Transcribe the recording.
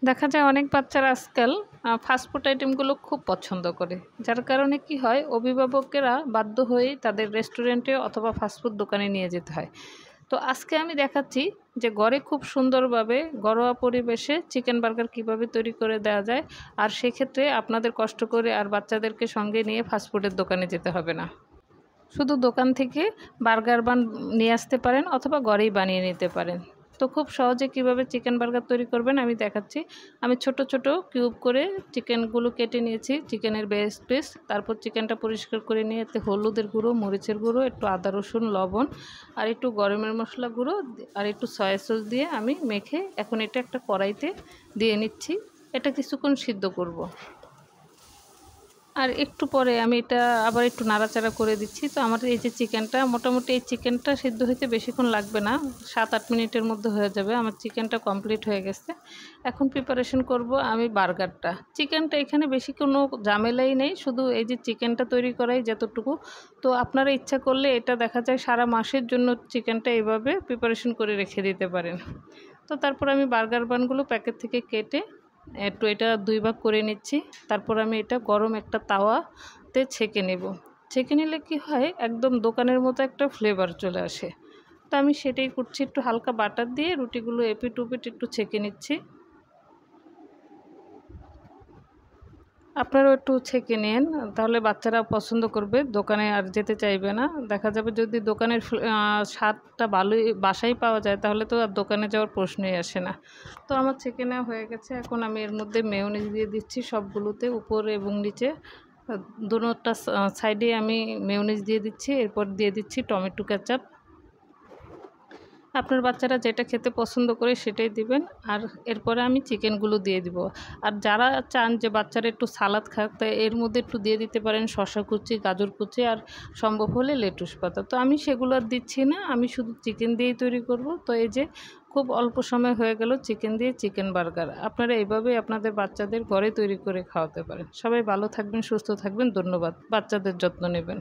দেখা যায় অনেক বাচ্চারা আজকাল ফাস্টফুড আইটেমগুলো খুব পছন্দ করে। যার কারণে কি হয়, অভিভাবকেরা বাধ্য হয়েই তাদের রেস্টুরেন্টে অথবা ফাস্টফুড দোকানে নিয়ে যেতে হয়। তো আজকে আমি দেখাচ্ছি যে ঘরে খুব সুন্দরভাবে ঘরোয়া পরিবেশে চিকেন বার্গার কিভাবে তৈরি করে দেওয়া যায়। আর সেক্ষেত্রে আপনাদের কষ্ট করে আর বাচ্চাদেরকে সঙ্গে নিয়ে ফাস্টফুডের দোকানে যেতে হবে না। শুধু দোকান থেকে বার্গার বান নিয়ে আসতে পারেন অথবা ঘরেই বানিয়ে নিতে পারেন। তো খুব সহজে কিভাবে চিকেন বার্গার তৈরি করবেন আমি দেখাচ্ছি। আমি ছোট ছোট কিউব করে চিকেনগুলো কেটে নিয়েছি, চিকেনের বেস্ট পিস। তারপর চিকেনটা পরিষ্কার করে নিয়ে এতে হলুদের গুঁড়ো, মরিচের গুঁড়ো, একটু আদা রসুন লবণ আর একটু গরমের মশলা গুঁড়ো আর একটু সয়া সস দিয়ে আমি মেখে এখন এটা একটা কড়াইতে দিয়ে নিচ্ছি। এটা কিছুক্ষণ সিদ্ধ করব। আর একটু পরে আমি এটা আবার একটু নাড়াচাড়া করে দিচ্ছি। তো আমার এই যে চিকেনটা, মোটামুটি এই চিকেনটা সিদ্ধ হইতে বেশিক্ষণ লাগবে না, 7-8 মিনিটের মধ্যে হয়ে যাবে। আমার চিকেনটা কমপ্লিট হয়ে গেছে। এখন প্রিপারেশন করব আমি বার্গারটা। চিকেনটা এখানে বেশি কোনো ঝামেলাই নেই, শুধু এই যে চিকেনটা তৈরি করাই যতটুকু। তো আপনারা ইচ্ছা করলে এটা দেখা যায় সারা মাসের জন্য চিকেনটা এভাবে প্রিপারেশন করে রেখে দিতে পারেন। তো তারপর আমি বার্গার বানগুলো প্যাকেট থেকে কেটে একটু এটা 2 ভাগ করে নিচ্ছি। তারপর আমি এটা গরম একটা তাওয়াতে ছেঁকে নেব। ছেঁকে নিলে কি হয়, একদম দোকানের মতো একটা ফ্লেভার চলে আসে। তো আমি সেটাই করছি, একটু হালকা বাটার দিয়ে রুটিগুলো এপিট ওপিট একটু ছেঁকে নিচ্ছি। আপনারাও একটু ছেঁকে নিন, তাহলে বাচ্চারা পছন্দ করবে, দোকানে আর যেতে চাইবে না। দেখা যাবে যদি দোকানের স্বাদটা ভালোই বাসায় পাওয়া যায় তাহলে তো আর দোকানে যাওয়ার প্রশ্নই আসে না। তো আমার ছেঁকে নেওয়া হয়ে গেছে। এখন আমি এর মধ্যে মেয়োনিজ দিয়ে দিচ্ছি সবগুলোতে, উপরে এবং নিচে দোনোটা সাইডে আমি মেয়োনিজ দিয়ে দিচ্ছি। এরপর দিয়ে দিচ্ছি টমেটো কেচাপ। আপনার বাচ্চারা যেটা খেতে পছন্দ করে সেটাই দিবেন। আর এরপরে আমি চিকেনগুলো দিয়ে দিব। আর যারা চান যে বাচ্চারা একটু সালাদ খাক, তাই এর মধ্যে একটু দিয়ে দিতে পারেন শসা কুচি, গাজর কুচি আর সম্ভব হলে লেটুস পাতা। তো আমি সেগুলো আর দিচ্ছি না, আমি শুধু চিকেন দিয়েই তৈরি করব। তো এই যে খুব অল্প সময় হয়ে গেল চিকেন দিয়ে চিকেন বার্গার। আপনারা এইভাবেই আপনাদের বাচ্চাদের ঘরে তৈরি করে খাওয়াতে পারেন। সবাই ভালো থাকবেন, সুস্থ থাকবেন। ধন্যবাদ। বাচ্চাদের যত্ন নেবেন।